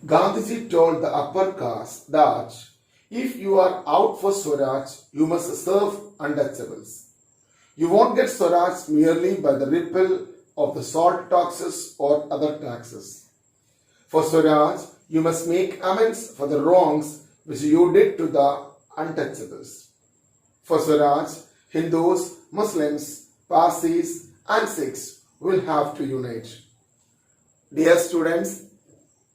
Gandhiji told the upper caste that if you are out for Swaraj, you must serve untouchables. You won't get Swaraj merely by the ripple of the salt taxes or other taxes. For Swaraj, you must make amends for the wrongs which you did to the untouchables. For Swaraj, Hindus, Muslims, Parsis, and Sikhs will have to unite. Dear students,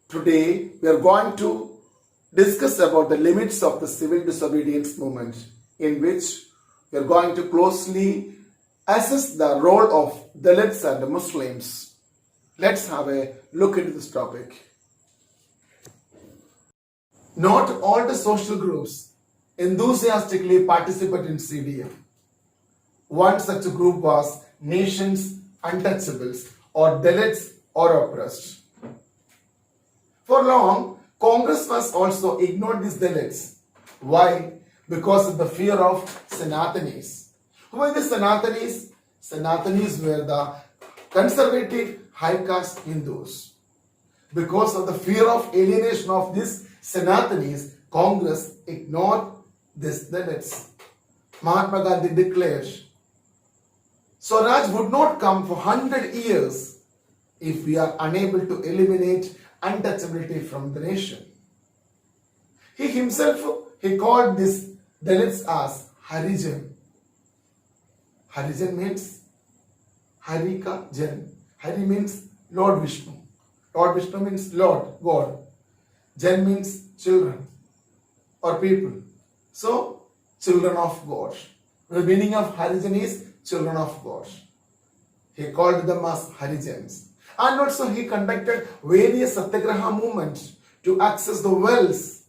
today we are going to discuss about the limits of the civil disobedience movement, in which we are going to closely assess the role of Dalits and Muslims. Let's have a look into this topic. Not all the social groups enthusiastically participate in CDM. One such group was nation's untouchables or Dalits or oppressed. For long, Congress was also ignored these Dalits. Why? Because of the fear of Sanatanis. Who are the Sanatanis? Sanatanis were the conservative high caste Hindus. Because of the fear of alienation of these Sanatanis, Congress ignored these Dalits. Mahatma Gandhi declared, Swaraj would not come for 100 years if we are unable to eliminate untouchability from the nation. He himself, he called these Dalits as Harijan. Harijan means Hari ka Jan. Hari means Lord Vishnu. Lord Vishnu means Lord, God. Jan means children or people. So, children of God. The meaning of Harijan is children of God. He called them as Harijans. And also he conducted various satyagraha movements to access the wells,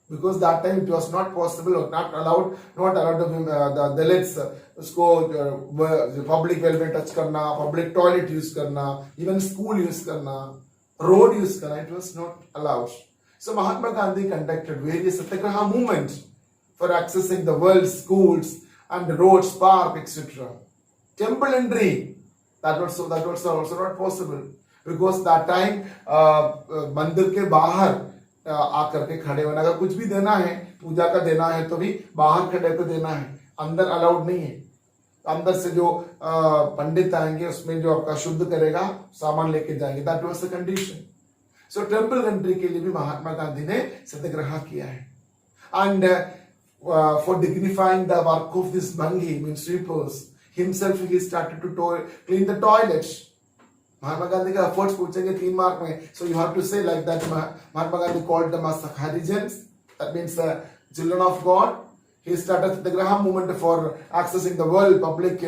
because that time it was not possible or not allowed of him, the Dalits usko public well में touch करना, public toilet use करना, even school use करना, road use करना, it was not allowed. So Mahatma Gandhi conducted various satyagraha movements for accessing the wells, schools and the roads, park, etc. Temple entry, that also not possible, because that time मंदिर के बाहर आकर के खड़े होना, अगर कुछ भी देना है, पूजा का देना है तो भी बाहर खड़े होकर देना है, अंदर अलाउड नहीं है. अंदर से जो पंडित आएंगे उसमें जो आपका शुद्ध करेगा सामान लेके जाएंगे. That was the condition. So temple entry के लिए भी महात्मा गांधी ने सत्याग्रह किया है. And for dignifying the work of this Bhangi, means sweepers, himself he started to clean the toilets. Mahatma Gandhi का efforts पूछेंगे 3 मार्क में. So you have to say like that. Mahatma Gandhi called them as Harijans. That means children of God. He started the Graham movement for accessing the world, public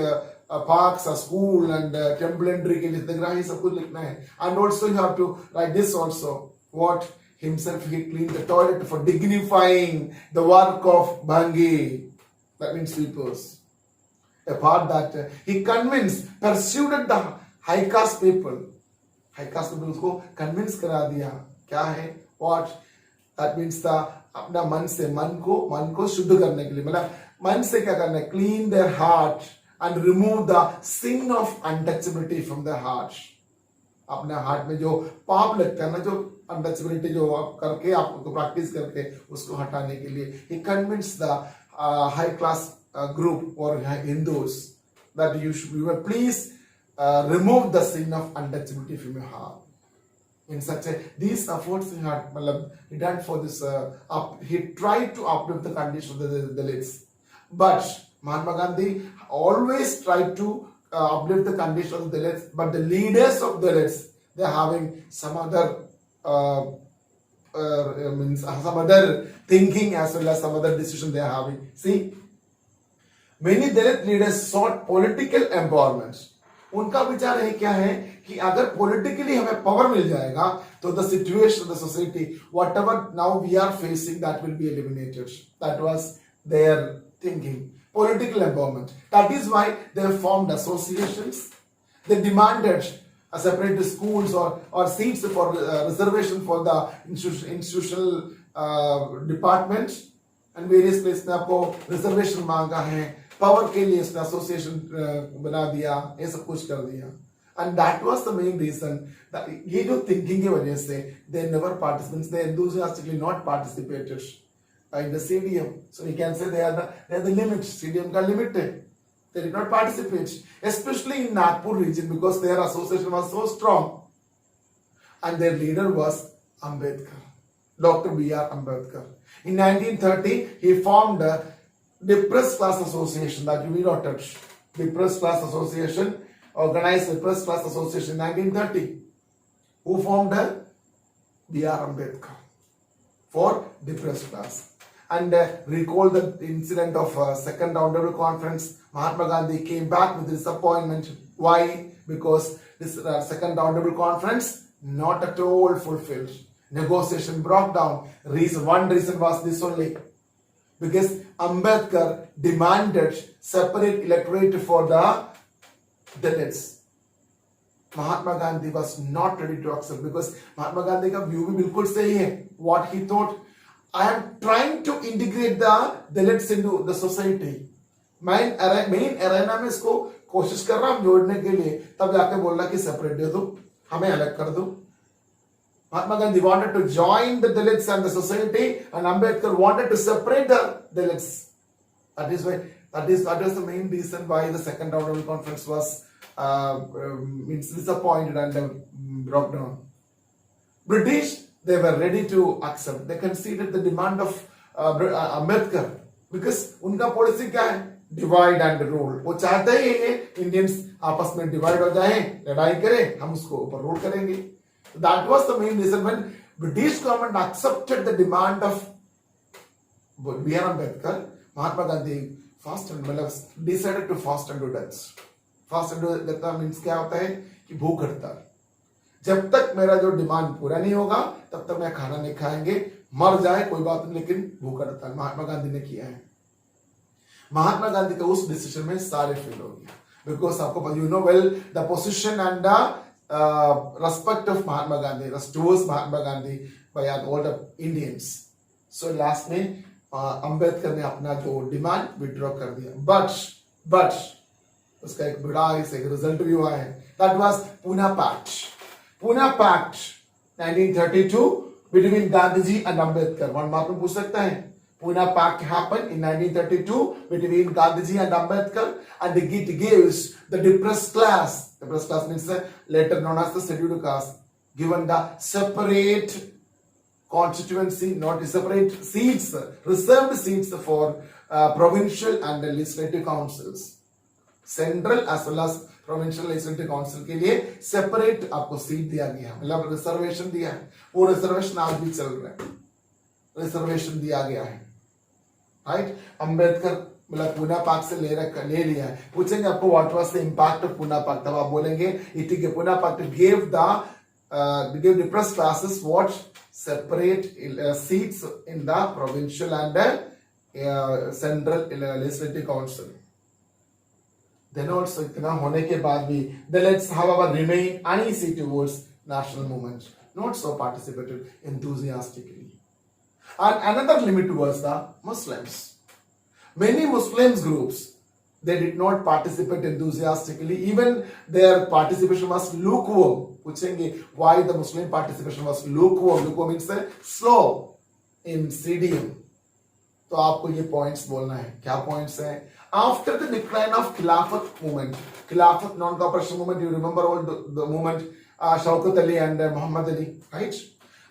parks, school and temple entry के लिए सत्याग्रह ही सब कुछ लिखना है. And also you have to write this also. What? Himself he cleaned the toilet for dignifying the work of Bhangi. That means sweepers. Apart that, he persuaded the high caste people. High caste people उसको convince करा दिया. क्या है? What? That means the अपना मन को शुद्ध करने के लिए, मतलब मन से क्या करना है? Clean their heart and remove the sin of untouchability from their heart. अपने हार्ट में जो पाप लगता है ना, जो अनटचबिलिटी जो आप करके आपको प्रैक्टिस करके उसको हटाने के लिए, he convinced the high class group or Hindus that you please remove the sin of untouchability from your heart. In such a, these efforts he had he done for this he tried to uplift the condition of the Dalits. But Mahatma Gandhi always tried to uplift the condition of the Dalits, but the leaders of Dalits, they are having some other some other thinking as well as some other decision they are having. See, many Dalit leaders sought political empowerment. उनका विचार है क्या है कि अगर politically हमें power मिल जाएगा तो the situation, the society, whatever now we are facing, that will be eliminated. That was their thinking. Political empowerment. That is why they formed associations. They demanded a separate schools or seats for reservation for the institutional department, and various places में आपको reservation मांगा है. Power के लिए इसने association बना दिया, ये सब कुछ कर दिया. And that was the main reason that ये जो thinking की वजह से they never participated, they enthusiastically not participated in the CDM. So we can say they are the limit. CDM का limit है. They did not participate, especially in Nagpur region because their association was so strong, and their leader was Ambedkar, Dr. B.R. Ambedkar. In 1930, he formed a Depressed Class Association that you will not touch. Depressed Class Association, organized Depressed Class Association in 1930. Who formed a B.R. Ambedkar for depressed class. And recall the incident of Second Roundtable Conference. Mahatma Gandhi came back with disappointment. Why? Because this Second Roundtable Conference not at all fulfilled. Negotiation broke down. One reason was this only. Because Ambedkar demanded separate electorate for the Dalits. Mahatma Gandhi was not ready to accept because Mahatma Gandhi का view भी बिल्कुल सही है. What he thought, I am trying to integrate the Dalits into the society. main arena में इसको कोशिश कर रहा हूँ जोड़ने के लिए, तब जाके बोल रहा कि सेपरेट दे दो, हमें अलग कर दो. Mahatma Gandhi wanted to join the Dalits and the society, and Ambedkar wanted to separate the Dalits. That is why that was the main reason why the Second Roundtable Conference was disappointed and broke down. British, they were ready to accept. They conceded the demand of Ambedkar because उनका policy क्या है? Divide and rule. वो चाहते ही हैं Indians आपस में divide हो जाएं, लड़ाई करें, हम उसको ऊपर रूल करेंगे. That was the main reason when British government accepted the demand of B.R. Ambedkar. Mahatma Gandhi decided to fast and do death. Fast and do death means क्या होता है कि भूख हड़ताल. जब तक मेरा जो डिमांड पूरा नहीं होगा तब तक मैं खाना नहीं खाएंगे, मर जाए कोई बात नहीं, लेकिन भूख हड़ताल महात्मा गांधी ने किया है. महात्मा गांधी का उस डिसीजन में सारे फेल हो गया. बिकॉज आपको you know well the position and the respect of Mahatma Gandhi towards Mahatma Gandhi by all the Indians. So last में अंबेडकर ने अपना जो डिमांड विड्रॉ कर दिया. बट उसका एक बड़ा एक रिजल्ट भी हुआ है. That was Poona Pact. Pune Pact 1932 between Gandhiji and Ambedkar. One mark में पूछ सकता है. Pune Pact happened in 1932 between Gandhiji and Ambedkar, and it gives the depressed class. Depressed class means later known as the scheduled caste, given the separate constituency, not separate seats, reserved seats for provincial and legislative councils. Central as well as provincial legislative council के लिए separate आपको seat दिया गया, मतलब reservation दिया है. वो reservation आज भी चल रहा है. रिजर्वेशन दिया गया है. राइट. अंबेडकर मतलब पूना पैक्ट से ले लिया है. पूछेंगे आपको what was the impact of Poona Pact, तब आप बोलेंगे it Poona Pact give depressed classes what separate seats in the provincial and central legislative council. Then also इतना होने के बाद भी Dalits however remain uneasy towards national movement, not so participated enthusiastically. And another limit was the Muslims. Many Muslims groups, they did not participate enthusiastically. Even their participation was lukewarm. पूछेंगे why the Muslim participation was lukewarm. Lukewarm means slow in CDM. तो आपको ये points बोलना है. क्या points हैं? After the decline of Khilafat movement, Khilafat non-cooperation movement, you remember all the movement, Shaukat Ali and Muhammad Ali, right?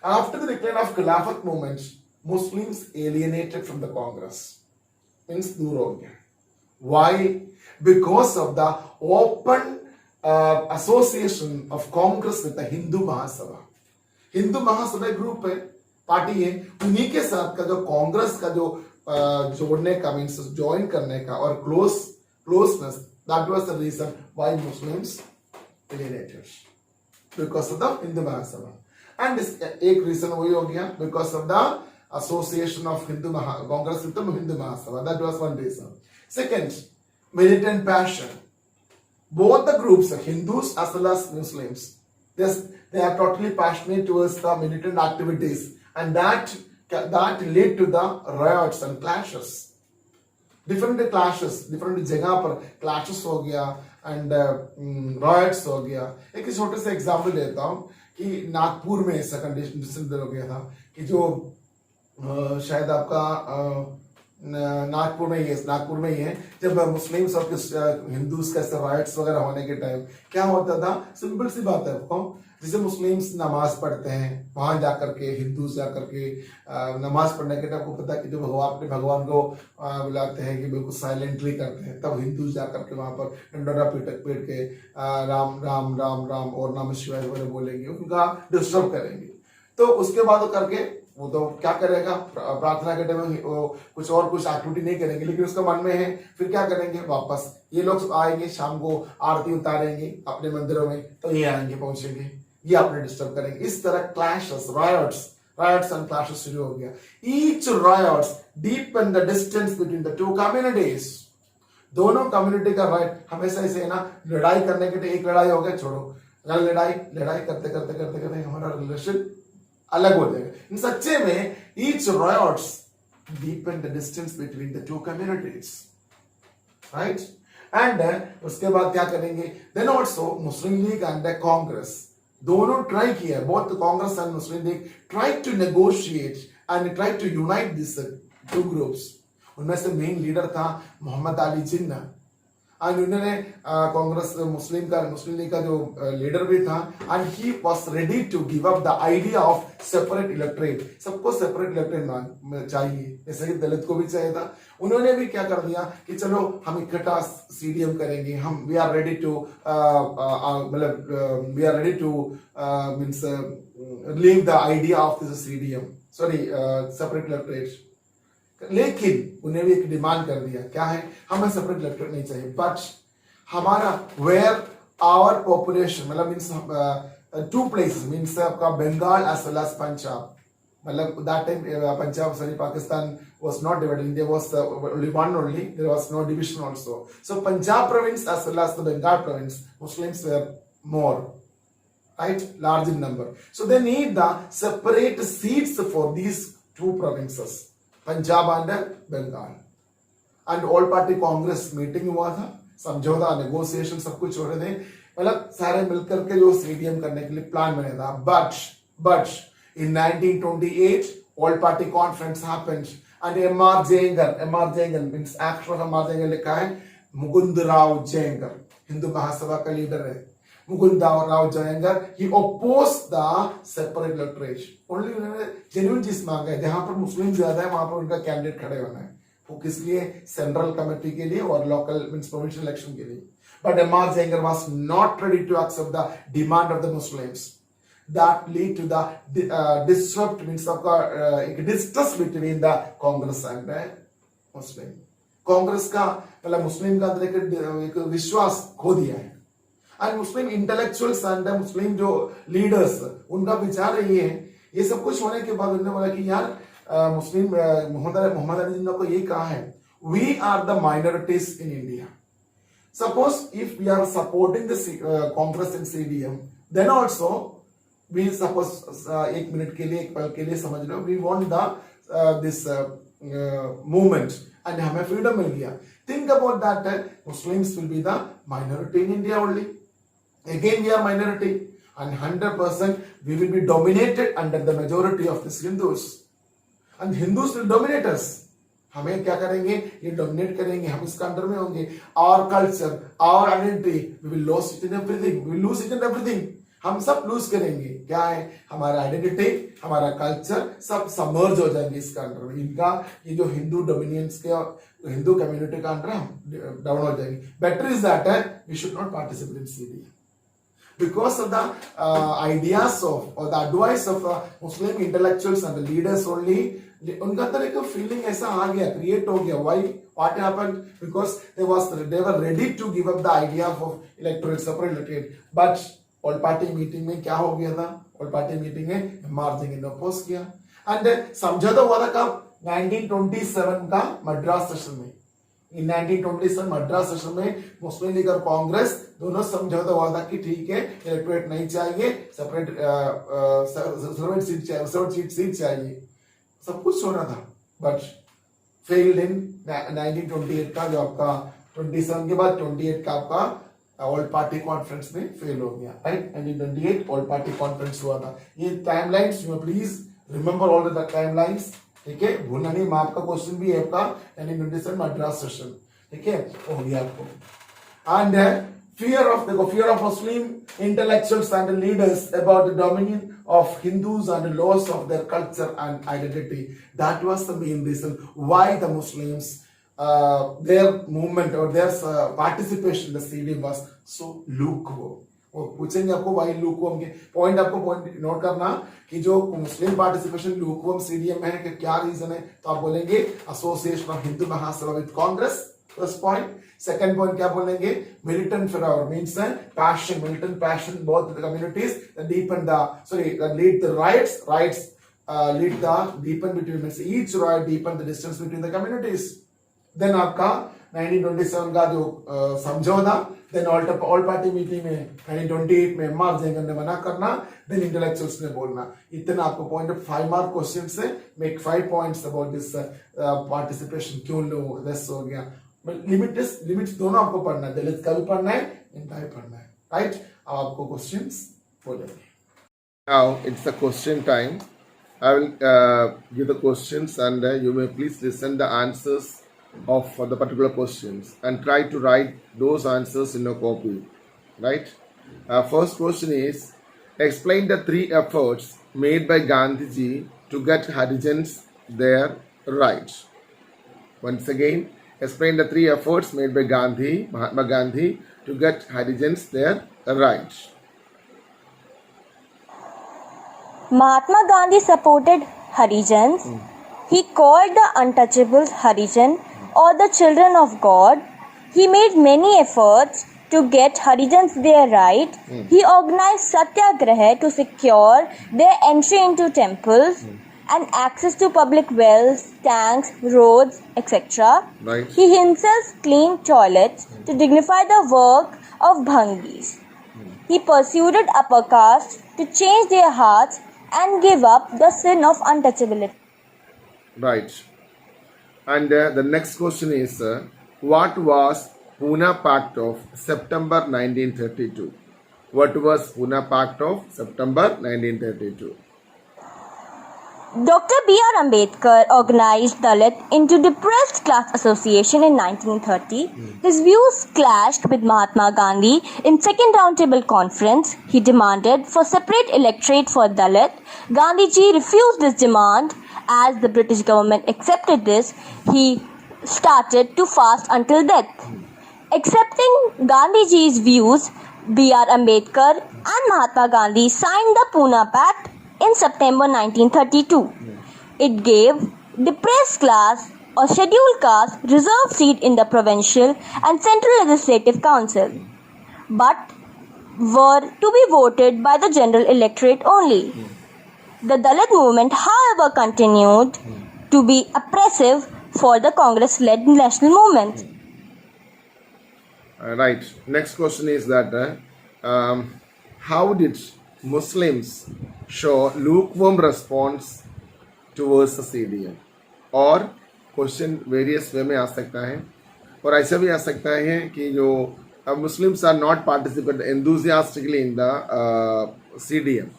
After the decline of Khilafat movement, Muslims alienated from the Congress. Means दूर हो गया. Why? Because of the open association of Congress with the Hindu Mahasabha. Hindu Mahasabha group है, party है, उन्हीं के साथ का जो कांग्रेस का जो जोड़ने का मीन्स ज्वाइन करने का और closeness, that was the reason why Muslims alienated because of the Hindu Mahasabha. And this एक रीजन वही हो गया because of the association of Congress with the Hindu Mahasabha. That was one reason. Second, militant passion. Both the groups, Hindus as well as Muslims, they are totally passionate towards the militant activities, and that led to the riots and clashes. Different clashes, different जगह पर clashes हो गया, and riots हो गया। एक छोटे से example देता हूँ कि नागपुर में ऐसा कंडीशन हो गया था कि जो शायद आपका नागपुर में ही है, जब मुस्लिम्स और हिंदूज का ऐसे राइट्स वगैरह होने के टाइम क्या होता था, सिंपल सी बात है आपको, जैसे मुस्लिम्स नमाज पढ़ते हैं वहां जाकर के, हिंदूज जाकर के नमाज पढ़ने के टाइम आपको पता है कि जो भगवान अपने भगवान को बुलाते हैं कि बिल्कुल साइलेंटली करते हैं, तब हिंदूज जाकर के वहां पर डंडोरा पीट के राम राम राम राम और नमः शिवाय वगैरह बोलेंगे, उनका डिस्टर्ब करेंगे। तो उसके बाद वो करके वो तो क्या करेगा, प्रार्थना के टाइम में कुछ एक्टिविटी नहीं करेंगे, लेकिन उसका मन में है, फिर क्या करेंगे, वापस ये लोग आएंगे, शाम को आरती उतारेंगे अपने मंदिरों में, तो ये आएंगे, पहुंचेंगे, ये आपने डिस्टर्ब करेंगे। इस तरह क्लैशेस, रायट्स एंड क्लैशेस शुरू हो गया। Each riots deepen the distance between the two communities. दोनों कम्युनिटी का राइट हमेशा ऐसे है ना, लड़ाई करने के लिए एक लड़ाई हो गया, छोड़ो, लड़ाई करते करते हमारा रिलेशन अलग हो जाएगा। इन सच्चे में each riots deepen the distance between the two communities, right. And उसके बाद क्या करेंगे, then also Muslim League and the Congress दोनों ट्राई किया, both Congress and Muslim League try to negotiate and try to unite this two groups. उनमें से मेन लीडर था मोहम्मद अली जिन्ना, एंड उन्होंने कांग्रेस मुस्लिम लीग का जो लीडर भी था, and he was ready to give up the idea of separate electorate. सबको सेपरेट इलेक्ट्रेट चाहिए, जैसे कि दलित को भी चाहिए था। उन्होंने भी क्या कर दिया कि चलो हम इकट्ठा सीडीएम करेंगे, हम वी आर रेडी टू मतलब we are ready to means leave the idea of this CDM, sorry separate electorate. लेकिन उन्हें भी एक डिमांड कर दिया, क्या है, हमें सेपरेट इलेक्ट्रेट नहीं चाहिए, बट हमारा वेयर आवर पॉपुलेशन मतलब मीन्स टू प्लेसेस मीन्स आपका Bengal as well as Punjab, मतलब that time Punjab sorry Pakistan was not divided, India was only one only, there was no division also. So Punjab province as well as the Bengal province, Muslims were more, right, large in number. So they need the separate seats for these two provinces, Punjab and Bengal. And all party Congress meeting हुआ था, समझौता negotiation सब कुछ हो रहे थे, मतलब सारे मिलकर के जो सीडीएम करने के लिए प्लान बना था। But in 1928 all party conference happened and M.R. Jayengar means actor of M.R. Jayengar लिखा है मुकुंद राव जयंगर, हिंदू महासभा का लीडर है Mukund Rao Jayangar. he opposed the separate electorate, only उन्होंने जेन्युइन चीज मांगा है, जहां पर मुस्लिम ज्यादा है वहां पर उनका कैंडिडेट खड़े होना है, वो किस लिए, सेंट्रल कमेटी के लिए और लोकल मींस प्रोविंशियल इलेक्शन के लिए। But M.R. Jayengar was not ready to accept the demand of the Muslims. That lead to the disrupt means एक distrust between the Congress and Muslim. Congress का मतलब मुस्लिम का अंदर एक विश्वास खो दिया है, and Muslim intellectuals and Muslim जो लीडर्स उनका विचार ये है। ये सब कुछ होने के बाद उन्होंने बोला कि यार मुस्लिम मोहम्मद अली जिन्ना को ये कहा है, we are the minorities in India, suppose if we are supporting the Congress in CDM, then also we suppose एक मिनट के लिए, एक पल के लिए समझ लो, we want the this movement and हमें freedom मिल गया। Think about that, Muslims will be the minority in India only. Again we are minority and 100% we will be dominated under the majority of these Hindus and Hindus will dominate us. हमें क्या करेंगे, ये dominate करेंगे, हम इसका under में होंगे। Our culture, our identity, we will lose it in everything, we will lose it in everything. हम सब लूज करेंगे, क्या है, हमारा आइडेंटिटी, हमारा कल्चर सब सबमर्ज हो जाएंगे इसका अंडर में। इनका ये जो हिंदू डोमिनियंस के हिंदू कम्युनिटी का अंडर हम डाउन हो जाएंगे। Better is that we should not participate in CDM because of the ideas of or the advice of Muslim intellectuals and the leaders only. उनका अंदर एक फीलिंग ऐसा आ गया, क्रिएट हो गया, why what happened, because they were ready to give up the idea of electorate separate electorate. But all party meeting में क्या हो गया था, ऑल पार्टी मीटिंग में एम.आर. जयंगर ने अपोज किया एंड समझौता हुआ था कब, 1927 का मद्रास सेशन में। इन 1927 मद्रास सेशन में मुस्लिम लीग और कांग्रेस दोनों समझौता हुआ था कि ठीक है, इलेक्टोरेट नहीं चाहिए, सेपरेट सीट चाहिए, सब कुछ हो रहा था। बट फेल्ड इन 1928 का जो आपका 27 के बाद 28 का आपका ऑल पार्टी कॉन्फ्रेंस में फेल हो गया, राइट। 1928 ऑल पार्टी कॉन्फ्रेंस हुआ था। ये timelines you please remember all the timelines, ठीक है, भूलना नहीं। मैं आपका क्वेश्चन भी है आपका 1927 मद्रास सेशन, ठीक है, हो गया आपको। And fear of Muslim intellectuals and leaders about the dominion of Hindus and the loss of their culture and identity. That was the main reason why the Muslims, their movement or their participation in the CDM was so lukewarm. वो पूछेंगे आपको Y लूकवम के point, आपको point note करना कि जो मुस्लिम participation लूकवम CDM है कि क्या रीजन है, तो आप बोलेंगे association of Hindu Mahasabha with Congress, first point. Second point क्या बोलेंगे, militant for means passion, militant passion both the communities deepen the lead the rights lead the deepen between means each right deepen the distance between the communities. Then आपका 1927 का जो समझौता, then all party meeting में 1928 में MR जयंगन ने मना करना, then intellectuals ने बोलना। इतना आपको पॉइंट ऑफ 5 मार्क क्वेश्चन से make 5 points about this participation, क्यों लो लेस हो गया। लिमिट्स दोनों आपको पढ़ना है, दलित का भी पढ़ना है, इनका भी पढ़ना है, राइट। अब आपको क्वेश्चंस बोलेंगे। Now it's the question time. I will give the questions and you may please listen the answers of the particular questions and try to write those answers in a copy, right? First question is, explain the 3 efforts made by Gandhiji to get Harijans their rights. Once again, explain the 3 efforts made by Mahatma Gandhi to get Harijans their rights. Mahatma Gandhi supported Harijans. He called the untouchables Harijan or the children of God. He made many efforts to get Harijans their right. He organized satyagraha to secure their entry into temples and access to public wells, tanks, roads, etc. Right. He himself cleaned toilets to dignify the work of Bhangis. He persuaded upper castes to change their hearts and give up the sin of untouchability. Right. And the next question is, what was Pune Pact of September 1932? What was Pune Pact of September 1932? Dr. B.R. Ambedkar organized Dalit into Depressed Class Association in 1930. His views clashed with Mahatma Gandhi. In second roundtable conference, he demanded for separate electorate for Dalit. Gandhiji refused this demand. As the British government accepted this, he started to fast until death. Accepting Gandhiji's views, B.R. Ambedkar and Mahatma Gandhi signed the Pune Pact in September 1932. It gave depressed class or scheduled caste reserved seat in the provincial and central legislative council, but were to be voted by the general electorate only. The Dalit movement, however, continued to be oppressive for the Congress-led national movement. Right. Next question is that how did Muslims show lukewarm response towards the CDM? और question various वे में आ सकता है, और ऐसा भी आ सकता है कि जो Muslims are not participate enthusiastically in the CDM.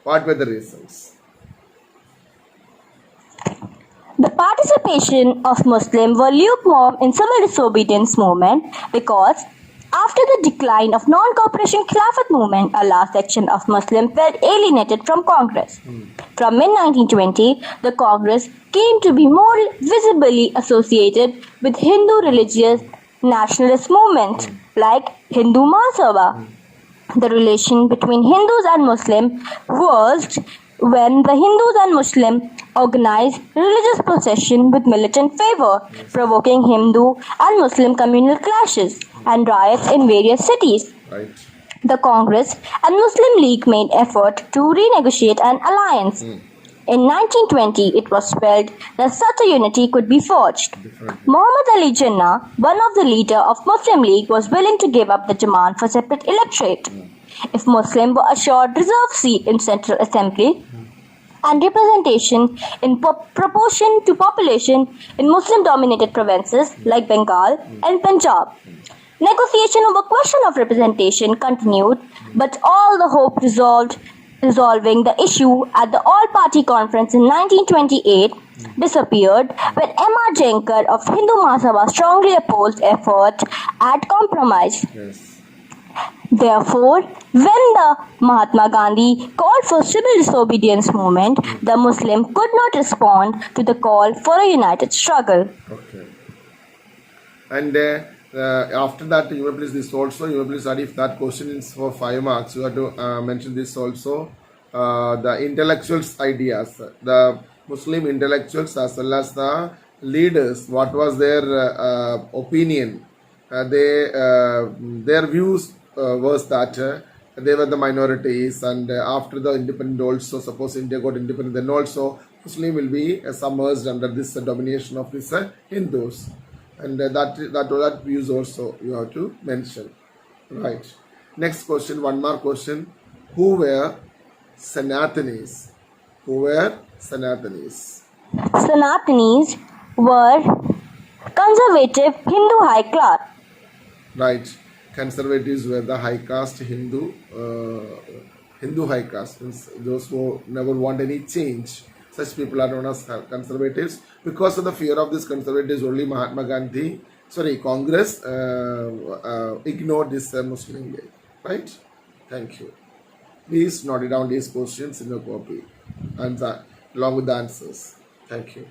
What were the reasons? The participation of Muslims were lukewarm in civil disobedience movement because after the decline of non-cooperation Khilafat movement, a large section of Muslims were alienated from Congress. From mid-1920, the Congress came to be more visibly associated with Hindu religious nationalist movements like Hindu Mahasabha. The relation between Hindus and Muslims worsened when the Hindus and Muslims organized religious procession with militant favor, provoking Hindu and Muslim communal clashes and riots in various cities. Right. The Congress and Muslim League made effort to renegotiate an alliance. In 1920, it was felt that such a unity could be forged. Muhammad Ali Jinnah, one of the leaders of Muslim League, was willing to give up the demand for separate electorate. If Muslims were assured reserved seat in Central Assembly and representation in proportion to population in Muslim-dominated provinces like Bengal and Punjab, Negotiation over question of representation continued, but all the hope resolving the issue at the All-Party Conference in 1928 disappeared when M.R. Jenkar of Hindu Mahasabha strongly opposed effort at compromise. Yes. Therefore, when the Mahatma Gandhi called for civil disobedience movement, the Muslim could not respond to the call for a united struggle. Okay. And after that, you may please this also. You may please add if that question is for 5 marks. You have to mention this also. The intellectuals' ideas, the Muslim intellectuals as well as the leaders. What was their opinion? Their views was that they were the minorities, and after the independent also, suppose India got independent, then also Muslim will be submerged under this domination of these Hindus, and that views also you have to mention, right? Next question, one more question. Who were Sanatanis? Who were Sanatanis? Sanatanis were conservative Hindu high class. Right. Conservatives were the high caste Hindu high caste, means those who never want any change. Such people are known as conservatives. Because of the fear of these conservatives, only Congress ignored this Muslim League. Right? Thank you. Please note down these questions in your copy and along with the answers. Thank you.